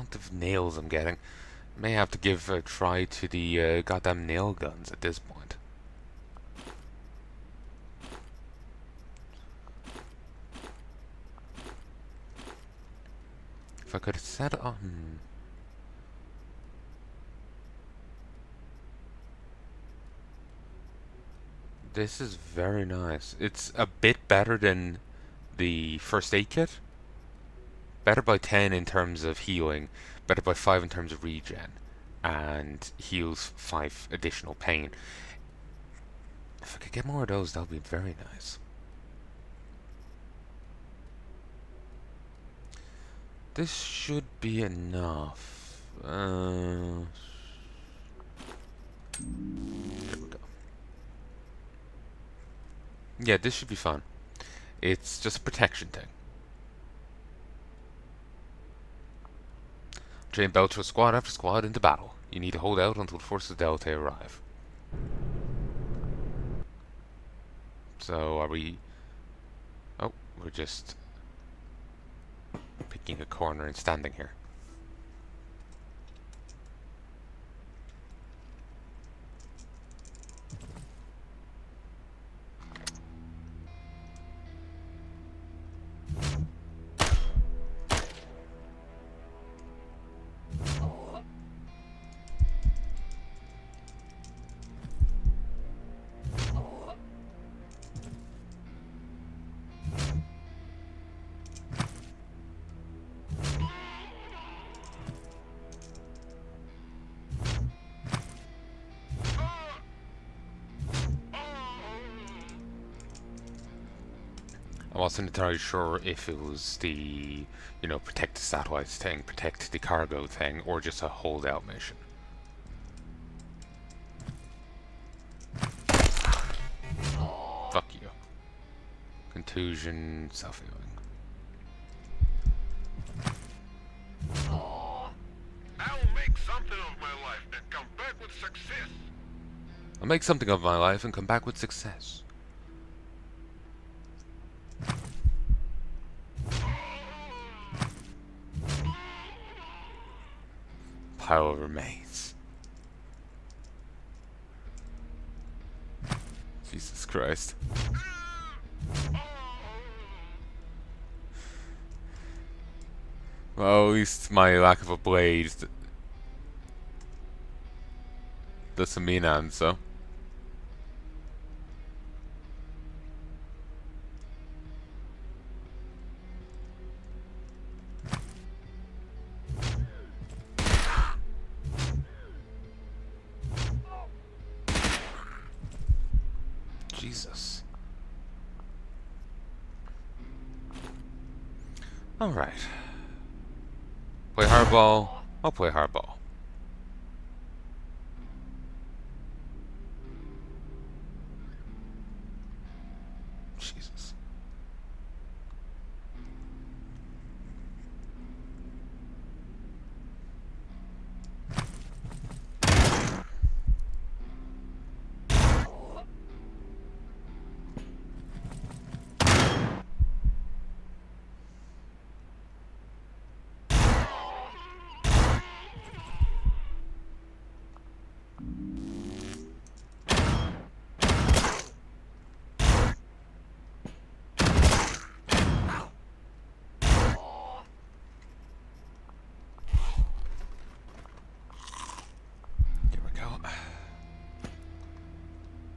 amount of nails I'm getting. May have to give a try to the goddamn nail guns at this point. If I could set it on... This is very nice. It's a bit better than the first aid kit. Better by 10 in terms of healing, better by 5 in terms of regen, and heals 5 additional pain. If I could get more of those, that would be very nice. This should be enough. There we go. Yeah, this should be fun. It's just a protection thing. Train Belcher squad after squad into battle. You need to hold out until the forces of Delta arrive. So, are we... Oh, we're just picking a corner and standing here. I wasn't entirely sure if it was the, protect the satellites thing, protect the cargo thing, or just a holdout mission. Fuck you. Contusion, self-healing. I'll make something of my life and come back with success. I'll make something of my life and come back with success. Pile of remains. Jesus Christ. Well, at least my lack of a blade doesn't mean so. Jesus. Alright. Play hardball. I'll play hardball. Jesus.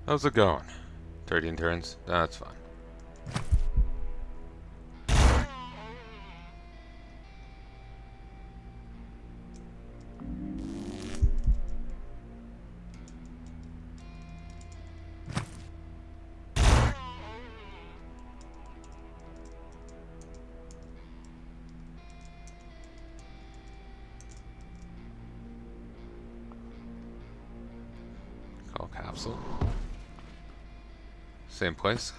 How's it going? 13 turns? That's fine. Call capsule. Same place.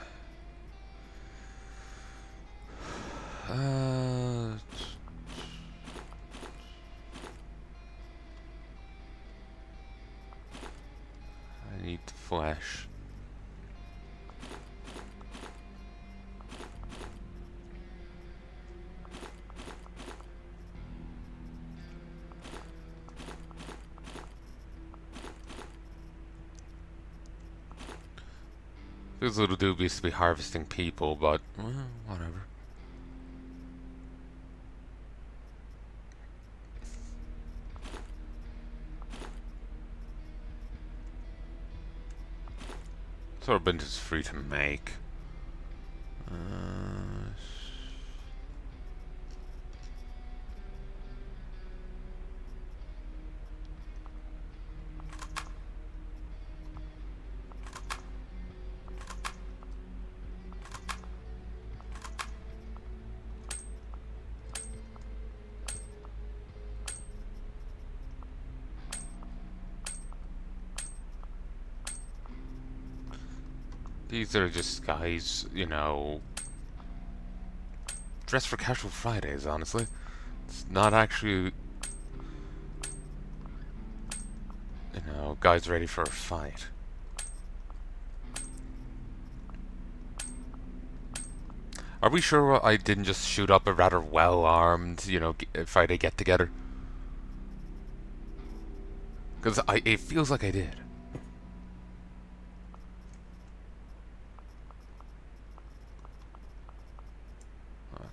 I need the flash. Feels a little dubious to be harvesting people, but whatever. Sorbent is free to make. Uh, these are just guys, you know, dressed for casual Fridays, honestly. It's not actually, you know, guys ready for a fight. Are we sure I didn't just shoot up a rather well-armed, you know, Friday get-together? Because it feels like I did.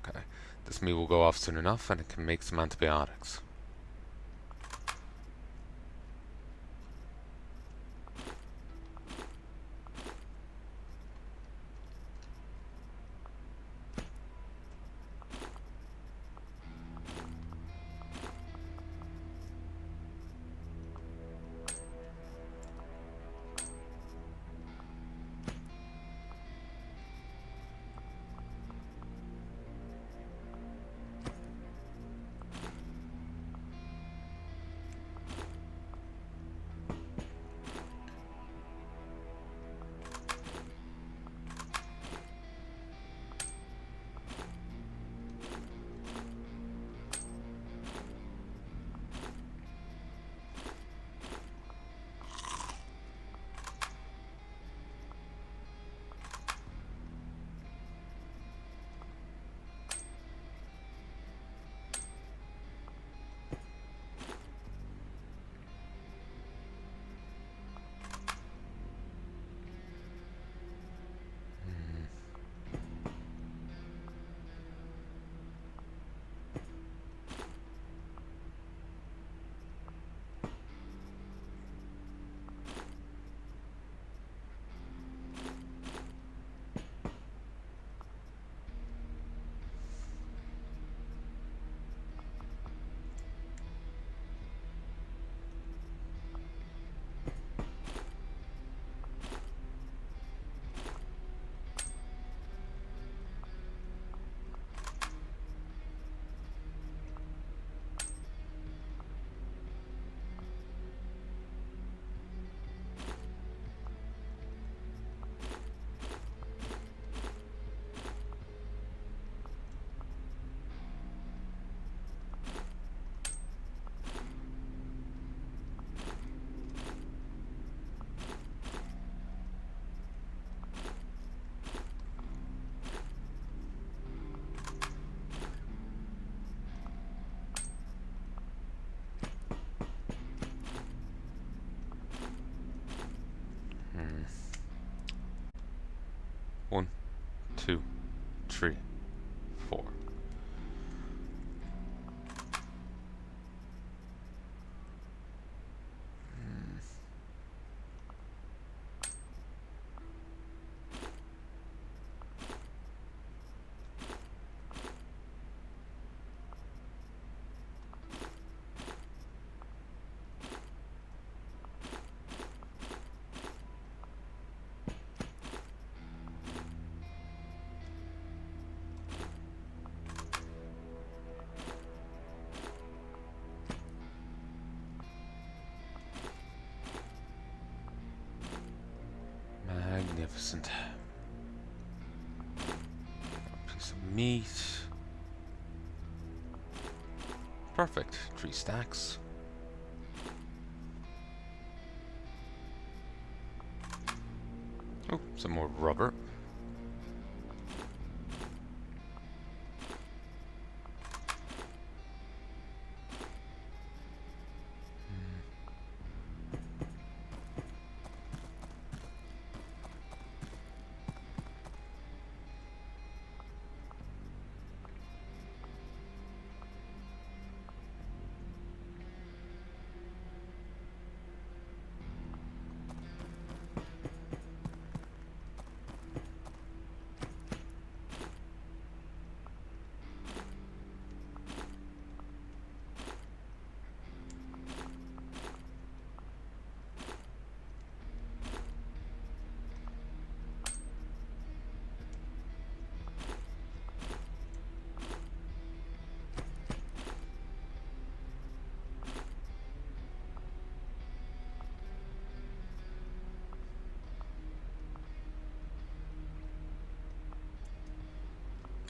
Okay. This meal will go off soon enough, and it can make some antibiotics. One, two, three, four. Magnificent. Piece of meat. Perfect. 3 stacks. Oh, some more rubber.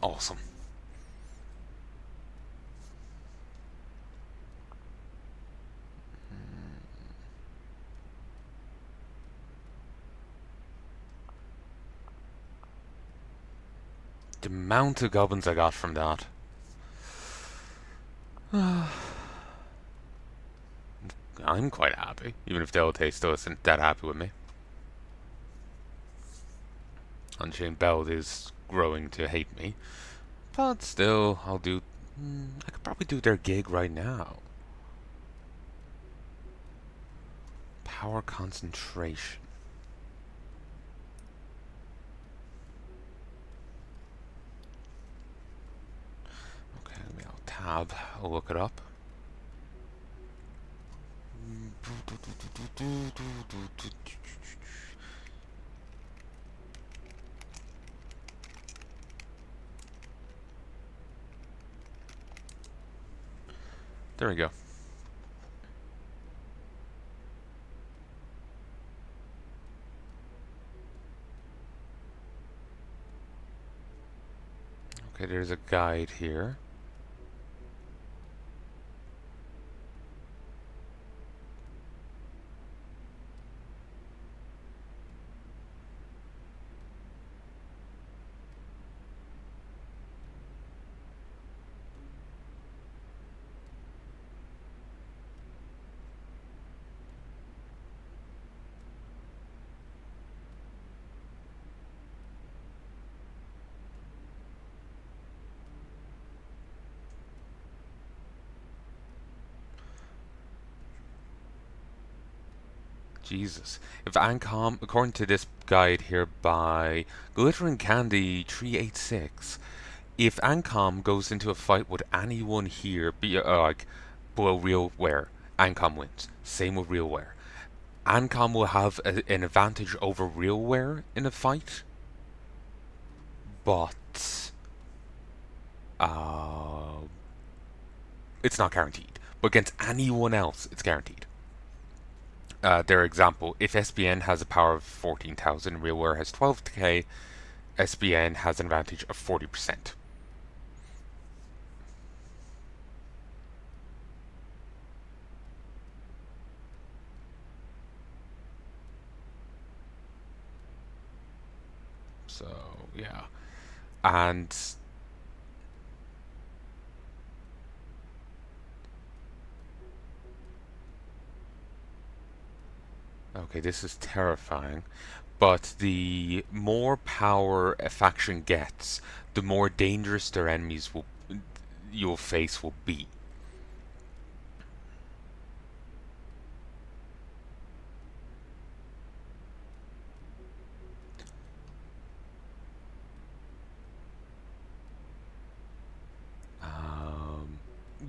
Awesome. The amount of goblins I got from that. I'm quite happy, even if Delta still isn't that happy with me. Unchained Belt is growing to hate me, but still, I'll do. I could probably do their gig right now. Power concentration. Okay, I'll tab. I'll look it up. There we go. Okay, there's a guide here. Jesus. If Ancom, according to this guide here by Glittering Candy 386, if Ancom goes into a fight with anyone here, be like below real wear, Ancom wins. Same with real wear. Ancom will have an advantage over real wear in a fight, but uh, it's not guaranteed. But against anyone else, it's guaranteed. Their example, if SBN has a power of 14,000, RealWare has 12k, SBN has an advantage of 40%. So, yeah. And okay, this is terrifying. But the more power a faction gets, the more dangerous their enemies will you'll face will be.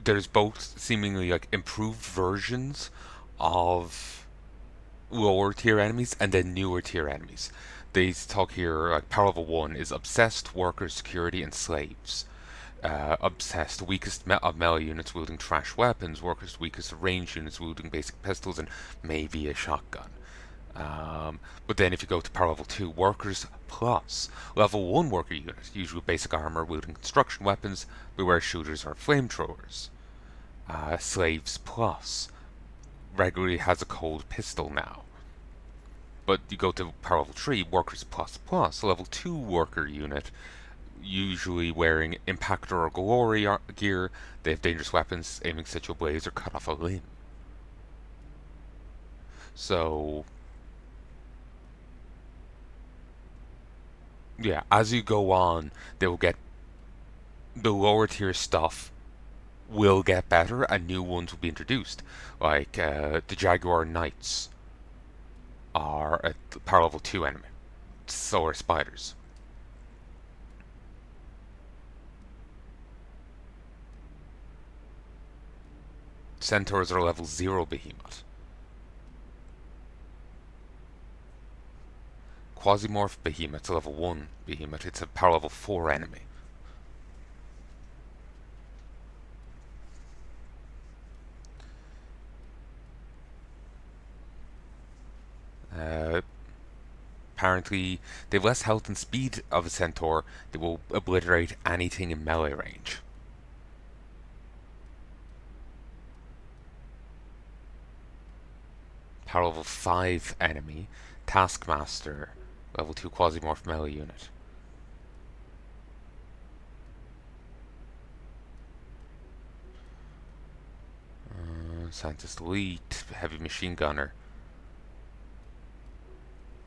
There's both seemingly like improved versions of lower tier enemies and then newer tier enemies. They talk here like power level 1 is obsessed, workers, security, and slaves. Obsessed, weakest of melee units wielding trash weapons, workers weakest of range units wielding basic pistols and maybe a shotgun. But then if you go to power level 2, workers plus level 1 worker units, usually basic armor wielding construction weapons, beware shooters or flamethrowers. Slaves plus regularly has a cold pistol now. But you go to power level 3, workers plus plus, level 2 worker unit, usually wearing impactor or glory gear. They have dangerous weapons, aiming such a blaze or cut off a limb. So yeah, as you go on, they will get the lower tier stuff will get better and new ones will be introduced. Like the Jaguar Knights are a power level 2 enemy. So are spiders. Centaurs are level 0 behemoth. Quasimorph behemoth's a level 1 behemoth. It's a power level 4 enemy. apparently they have less health and speed of a centaur. They will obliterate anything in melee range. Power level 5 enemy, Taskmaster, level 2 Quasimorph melee unit. Scientist Elite, Heavy Machine Gunner.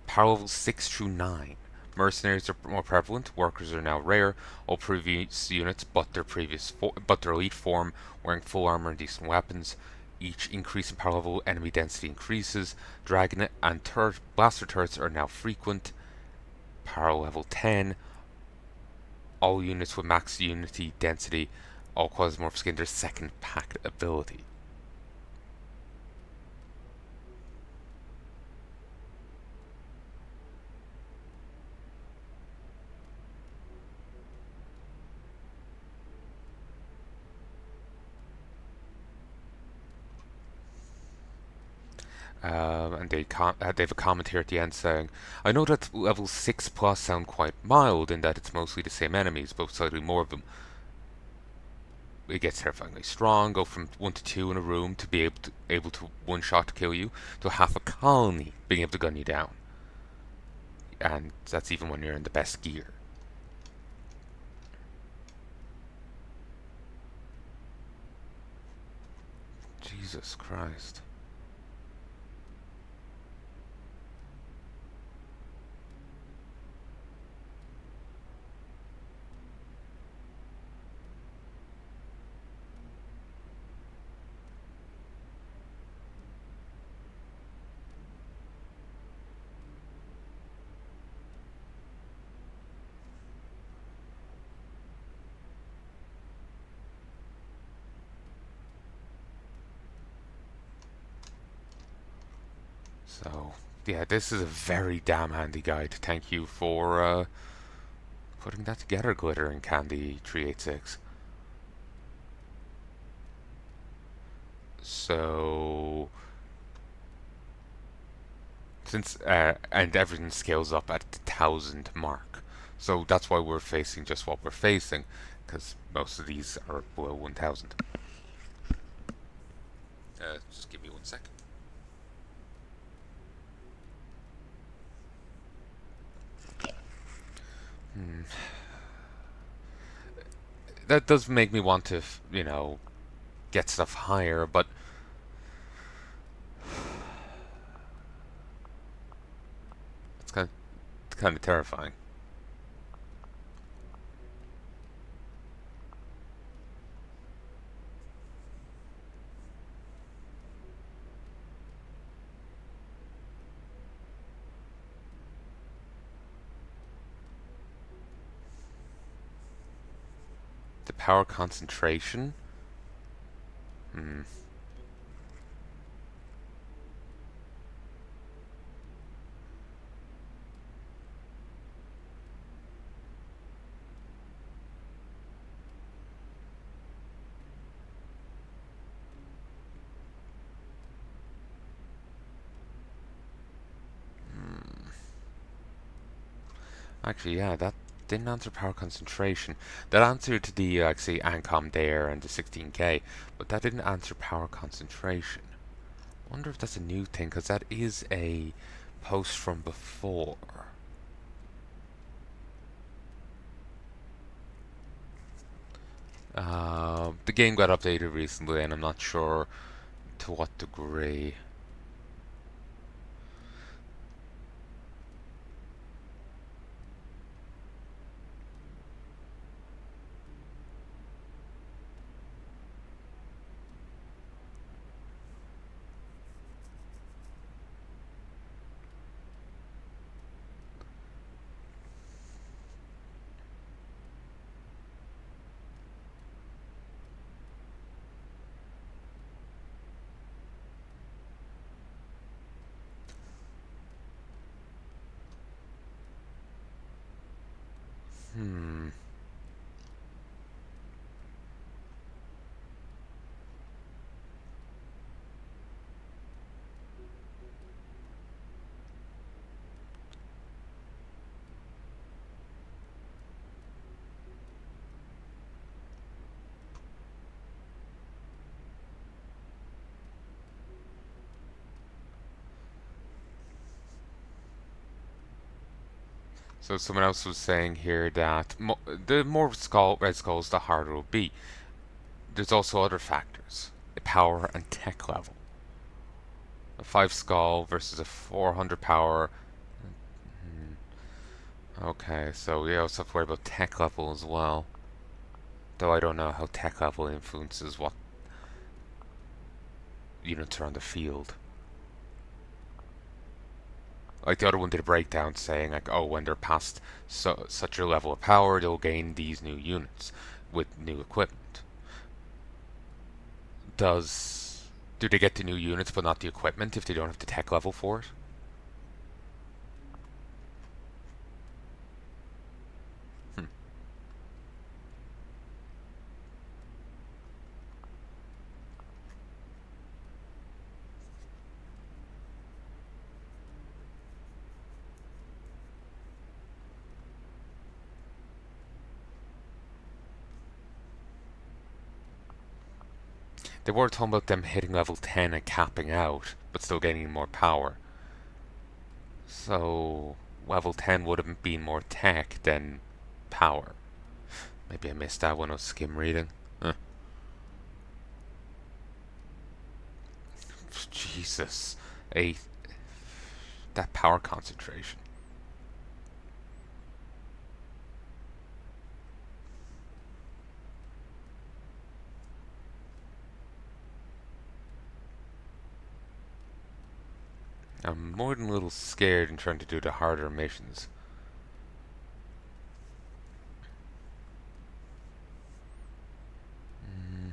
Power level 6 through 9. Mercenaries are more prevalent, workers are now rare, all previous units but their elite form wearing full armor and decent weapons. Each increase in power level enemy density increases. Dragon and blaster turrets are now frequent. Power level 10. All units with max unity density, all Quasimorphs gain their second packed ability. And they have a comment here at the end saying, I know that level 6 plus sound quite mild in that it's mostly the same enemies, but slightly more of them. It gets terrifyingly strong, go from 1 to 2 in a room to be able to one shot to kill you, to half a colony being able to gun you down. And that's even when you're in the best gear. Jesus Christ. So, yeah, this is a very damn handy guide. Thank you for putting that together, Glitter and Candy 386. So, since and everything scales up at the 1,000 mark, so that's why we're facing just what we're facing, because most of these are below 1,000. Just give me 1 second. Hmm. That does make me want to, get stuff higher, but it's kind of terrifying. The power concentration. Hmm. Actually, yeah, that didn't answer power concentration. That answered the, like, say, Ancom Dare and the 16K, but that didn't answer power concentration. Wonder if that's a new thing, because that is a post from before. The game got updated recently, and I'm not sure to what degree. Hmm. So someone else was saying here that the more red skulls, the harder it will be. There's also other factors: the power and tech level. A 5 skull versus a 400 power. Okay, so we also have to worry about tech level as well. Though I don't know how tech level influences what units are on the field. Like the other one did a breakdown saying like, oh, when they're past such a level of power, they'll gain these new units with new equipment. Do they get the new units but not the equipment if they don't have the tech level for it? Hmm. They were talking about them hitting level 10 and capping out, but still gaining more power. So level 10 would have been more tech than power. Maybe I missed that when I was skim reading. Huh. Jesus, a that power concentration. I'm more than a little scared in trying to do the harder missions. Mm,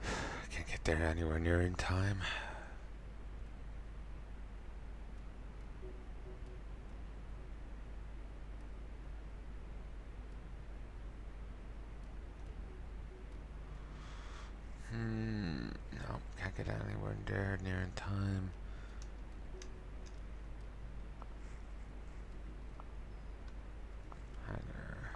I can't get there anywhere near in time. No, can't get anywhere there near in time. Hangar.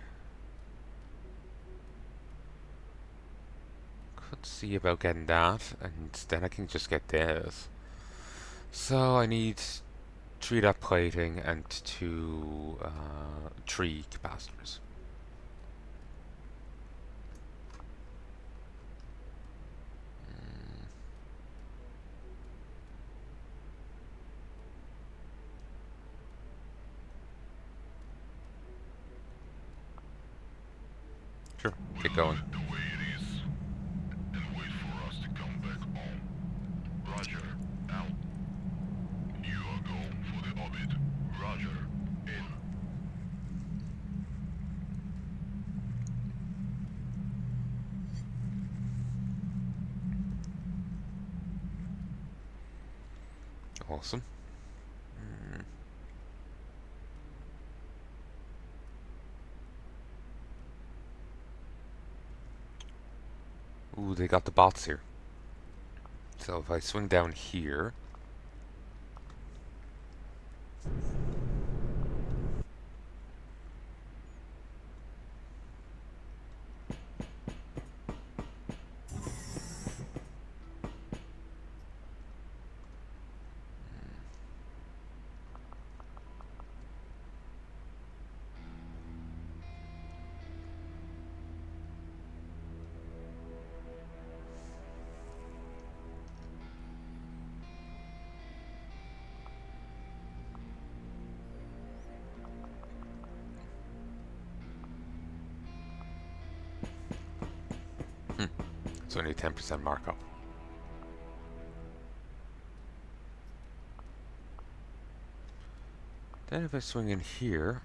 Could see about getting that, and then I can just get this. So I need 3 dot plating and 2 3 capacitors. Mm, sure, get We'll going. leave it the way it is and wait for us to come back home. Roger. Out. You are going for the orbit. Roger. In. Awesome. Mm. Ooh, they got the bots here. So if I swing down here, it's only 10% markup. Then if I swing in here,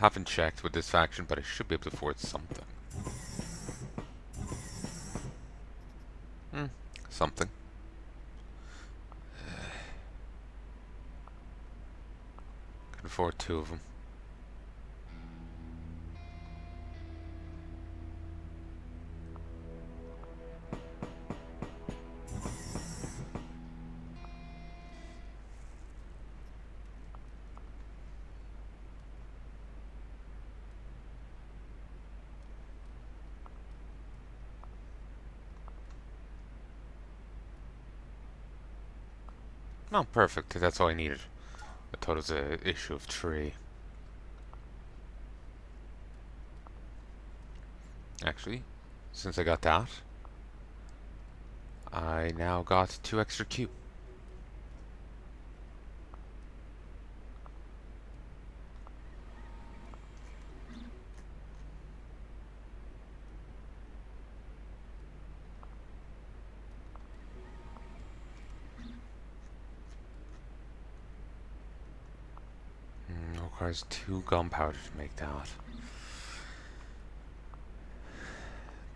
haven't checked with this faction, but I should be able to afford something. Hmm, something. Can afford 2 of them. Oh, perfect. That's all I needed. I thought it was an issue of 3. Actually, since I got that, I now got 2 extra Q. Requires 2 gunpowder to make that.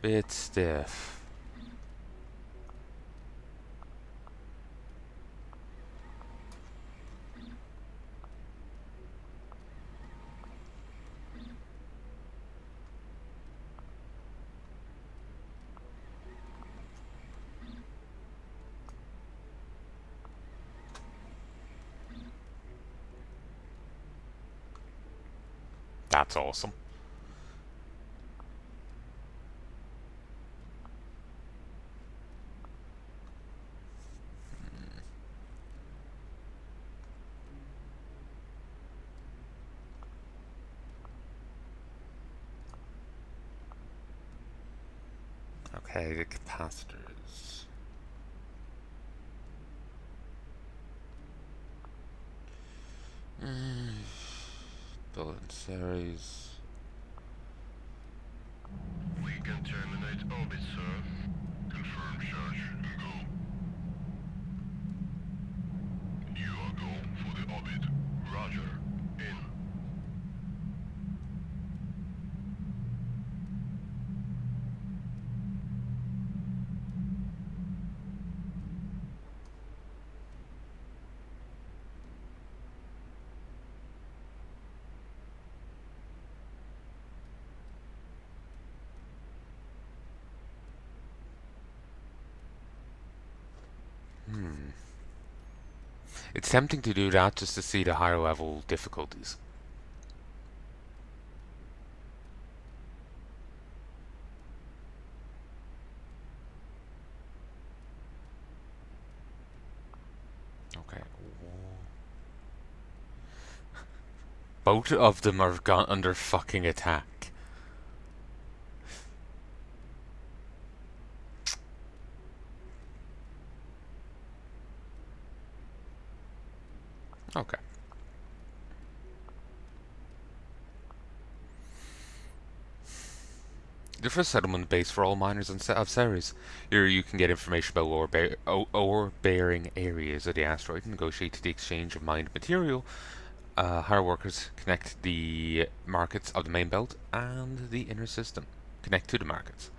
Bit stiff. That's awesome. Okay, the capacitors. Bullet series. We can terminate orbit, sir. Confirm charge and go. You are go for the orbit. Roger. In. It's tempting to do that just to see the higher level difficulties. Okay. Both of them are gone under fucking attack. Okay. The first settlement base for all miners of Ceres. Here you can get information about ore-bearing areas of the asteroid and negotiate the exchange of mined material. Hire workers connect the markets of the main belt and the inner system. Connect to the markets.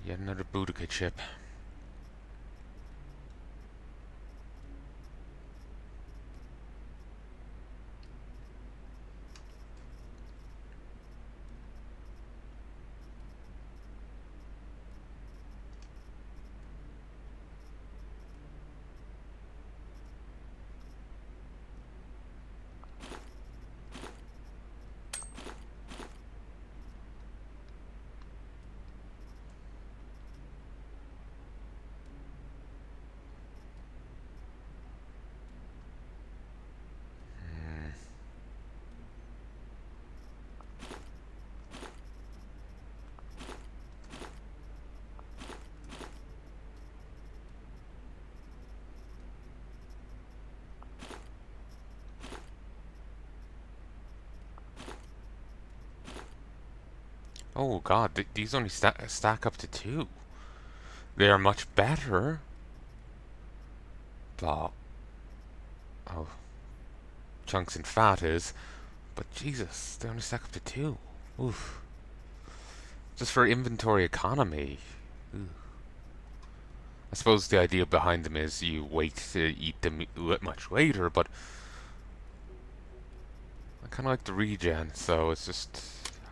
Yet another Boudica chip. Oh god, these only stack up to 2. They are much better, but oh, chunks and fat is. But Jesus, they only stack up to 2. Oof. Just for inventory economy. Ooh. I suppose the idea behind them is you wait to eat them much later, but I kind of like the regen, so it's just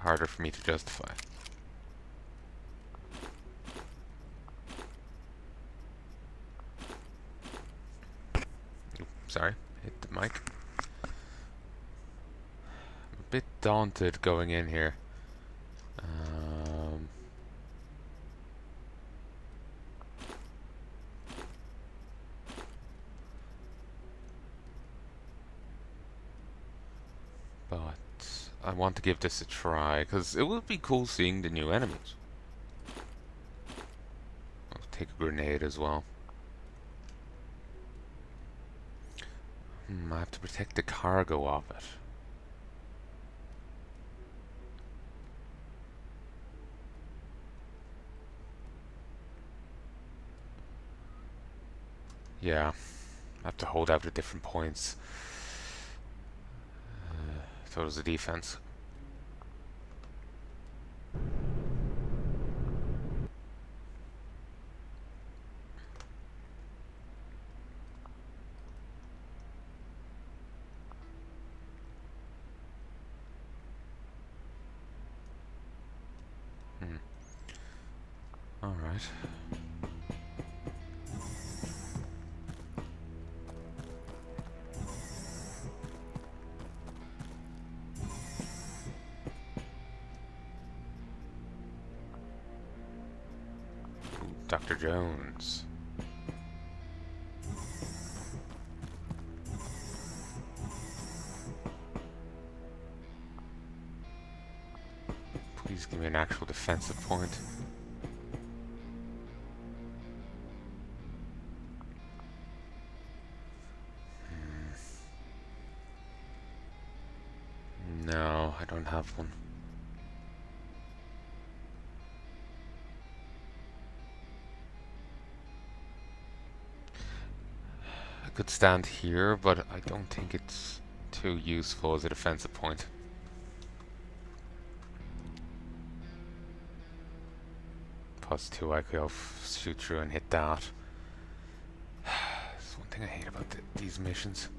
harder for me to justify. Oop, sorry, hit the mic. I'm a bit daunted going in here. But I want to give this a try, because it would be cool seeing the new enemies. I'll take a grenade as well. I have to protect the cargo of it. Yeah, I have to hold out at different points. So does the defense. Alright. Dr. Jones. Please give me an actual defensive point. No, I don't have one. I could stand here, but I don't think it's too useful as a defensive point. +2, I could shoot through and hit that. That's one thing I hate about these missions.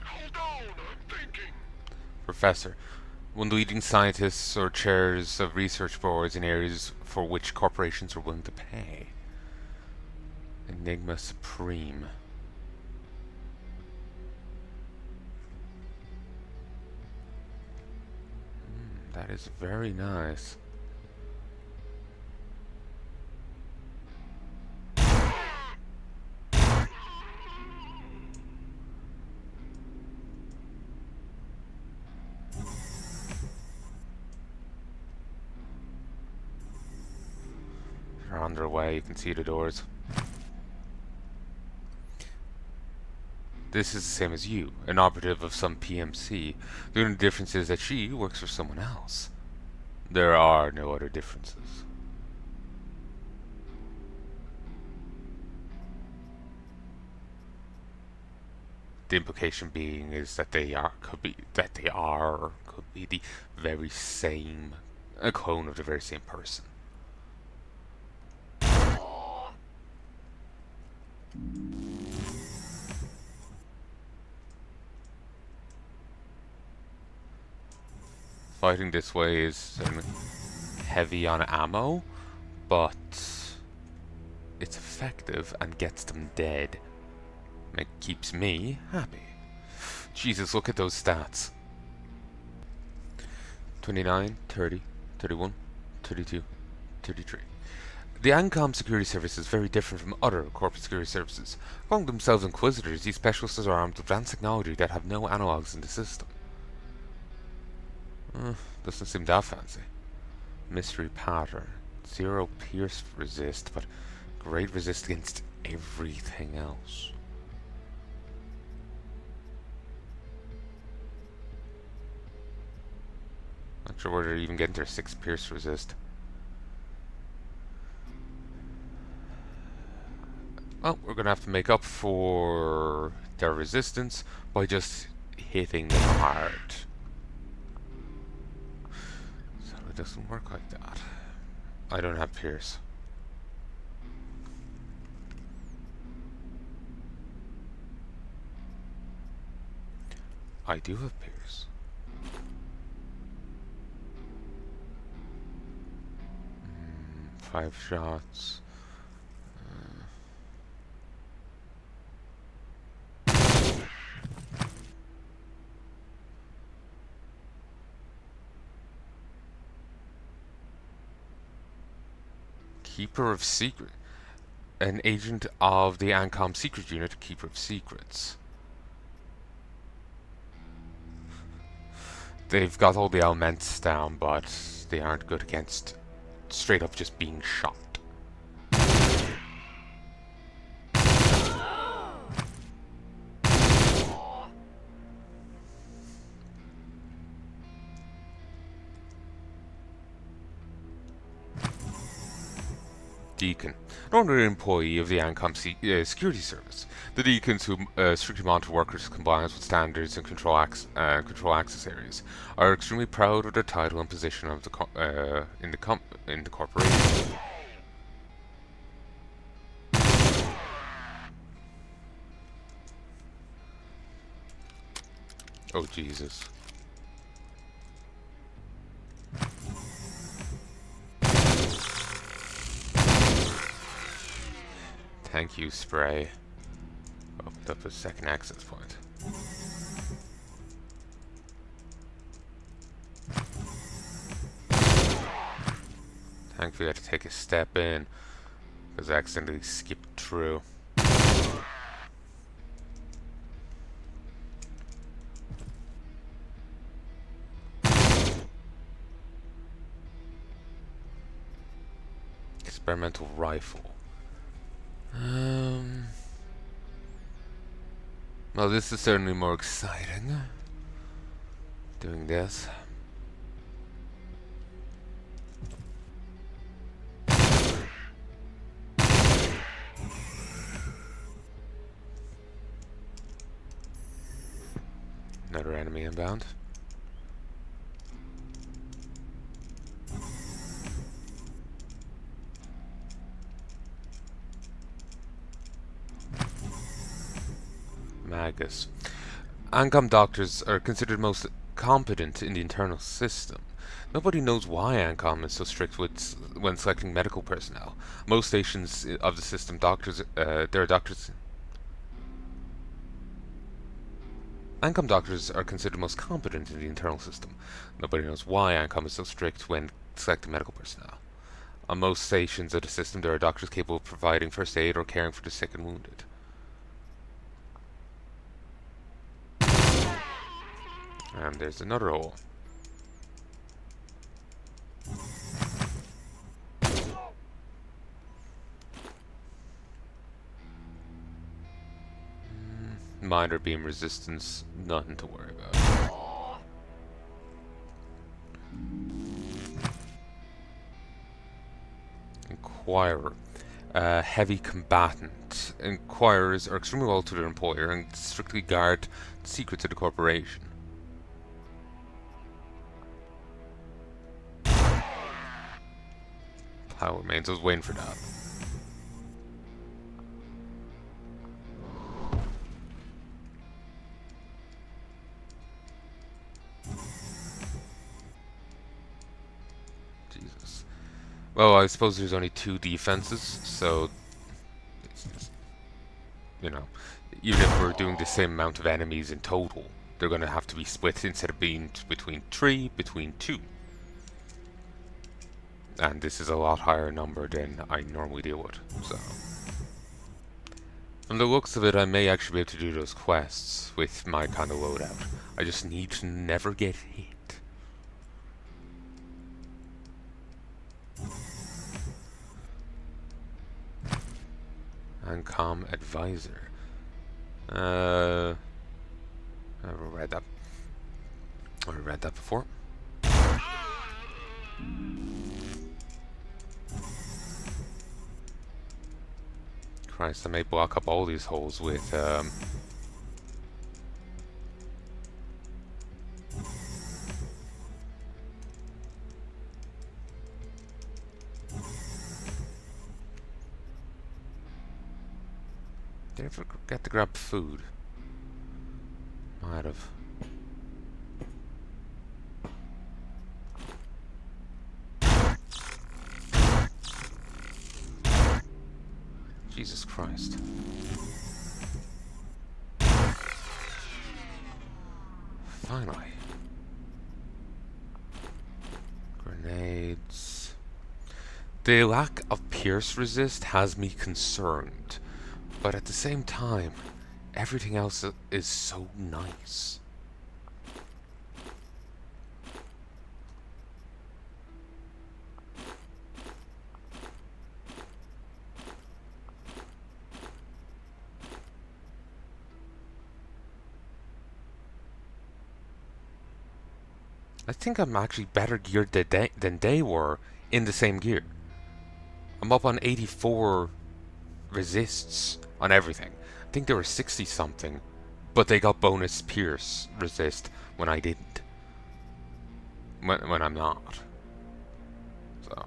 Hold on, I'm thinking. Professor, one leading scientists or chairs of research boards in areas for which corporations are willing to pay. Enigma Supreme. That is very nice. They're on their way, you can see the doors. This is the same as you, an operative of some PMC. The only difference is that she works for someone else. There are no other differences. The implication being is that they are, or could be the very same, a clone of the very same person. Fighting this way is heavy on ammo, but it's effective and gets them dead. And it keeps me happy. Jesus, look at those stats. 29, 30, 31, 32, 33. The ANCOM security service is very different from other corporate security services. Calling themselves Inquisitors, these specialists are armed with advanced technology that have no analogues in the system. Doesn't seem that fancy. Mystery pattern. 0 pierce resist, but great resist against everything else. Not sure where they're even getting their 6 pierce resist. Well, we're gonna have to make up for their resistance by just hitting them hard. So doesn't work like that. I don't have Pierce. I do have Pierce. 5 shots. Keeper of Secret. An agent of the ANCOM secret unit, Keeper of Secrets. They've got all the elements down, but they aren't good against straight up just being shot. Deacon, an ordinary employee of the ANCOM security service. The deacons, who strictly monitor workers' compliance with standards and control access areas, are extremely proud of their title and position of in the corporation. Oh Jesus! Thank you, spray. Opened up a second access point. Thankfully I had to take a step in, because I accidentally skipped through. Experimental rifle. Well, this is certainly more exciting. Doing this. Another enemy inbound. Magus. ANCOM doctors are considered most competent in the internal system. Nobody knows why ANCOM is so strict when selecting medical personnel. Most stations of the system, there are doctors. ANCOM doctors are considered most competent in the internal system. Nobody knows why ANCOM is so strict when selecting medical personnel. On most stations of the system, there are doctors capable of providing first aid or caring for the sick and wounded. And there's another hole. Minor beam resistance, nothing to worry about. Inquirer. Heavy combatant. Inquirers are extremely loyal to their employer and strictly guard the secrets of the corporation. Power mains, I was waiting for that. Jesus. Well, I suppose there's only 2 defenses, so it's just, you know, even if we're doing the same amount of enemies in total, they're going to have to be split instead of being between 3, between 2. And this is a lot higher number than I normally deal with, so. From the looks of it, I may actually be able to do those quests with my kind of loadout. I just need to never get hit. ANCOM advisor. I've read that. I've read that before. Christ, I may block up all these holes with Get to grab food. Might have. Jesus Christ. Finally. Grenades. The lack of pierce resist has me concerned, but at the same time, everything else is so nice. I think I'm actually better geared than they were in the same gear. I'm up on 84 resists on everything. I think they were 60 something, but they got bonus pierce resist when I didn't. When I'm not. So.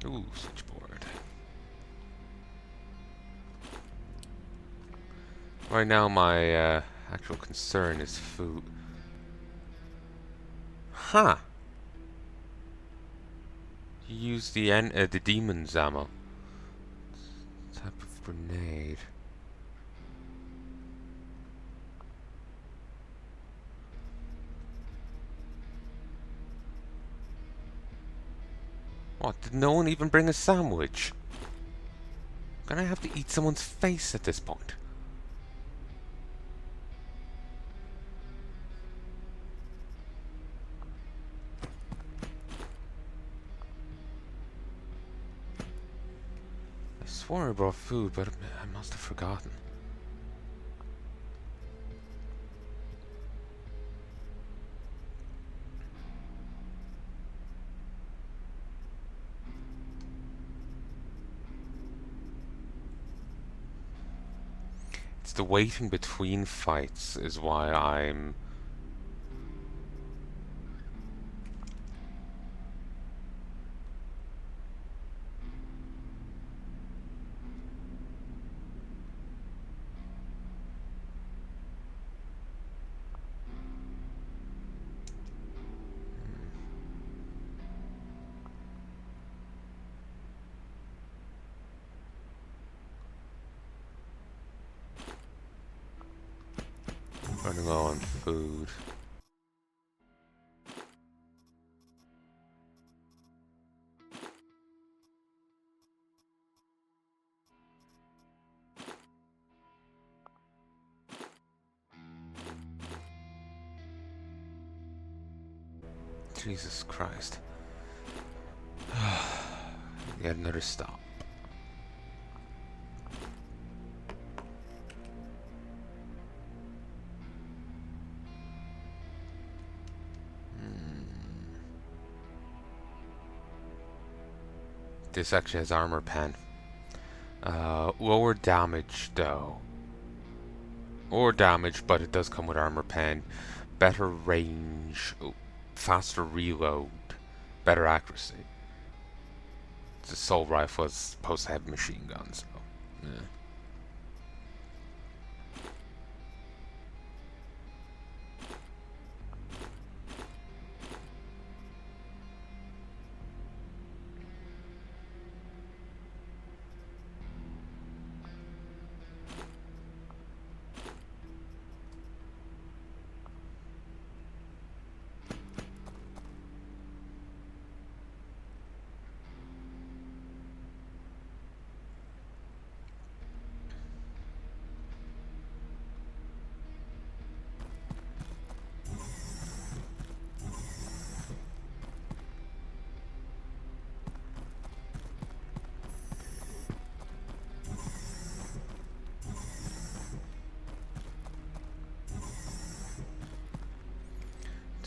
Ooh, switchboard. Right now, my actual concern is food. Huh. You use the demon's ammo. Type of grenade. What? Did no one even bring a sandwich? I'm gonna have to eat someone's face at this point. I swore I brought food, but I must have forgotten. It's the waiting between fights is why I'm... running low on food. Jesus Christ. Yet another stop. This actually has armor pen. Lower damage though. Lower damage, but it does come with armor pen. Better range, faster reload, better accuracy. It's assault rifle is supposed to have machine guns, so yeah.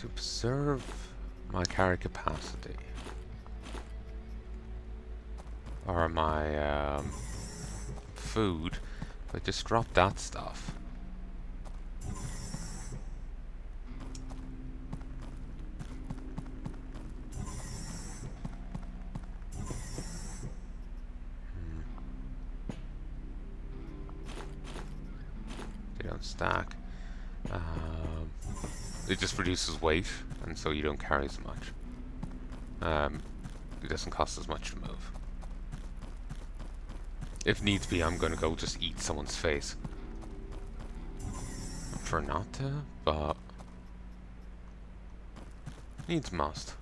To preserve my carry capacity. Or my food. If I just drop that stuff. They don't stack. It just reduces weight, and so you don't carry as much. It doesn't cost as much to move. If needs be, I'm gonna go just eat someone's face. I prefer not to, but needs must.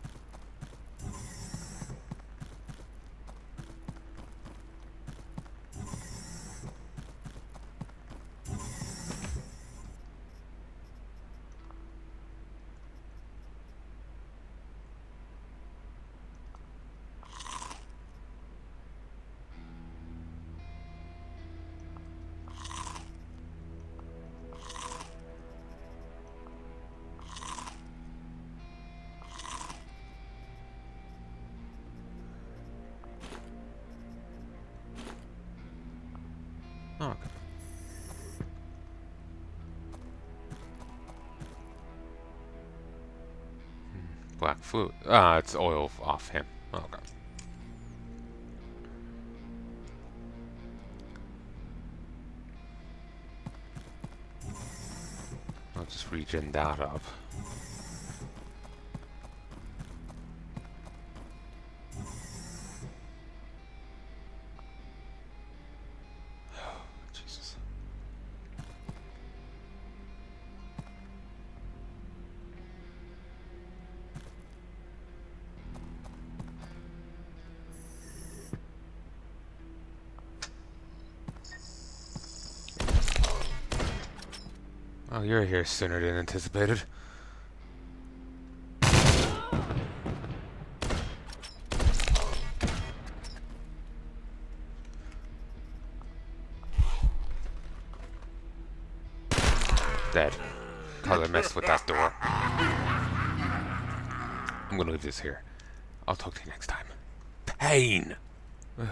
Okay. Black fluid. Ah, it's oil off him. Okay. I'll just regen that up. Jesus. Oh, you're here sooner than anticipated. Dead. Cause I messed with that door. I'm gonna leave this here. I'll talk to you next time. Pain! Ugh.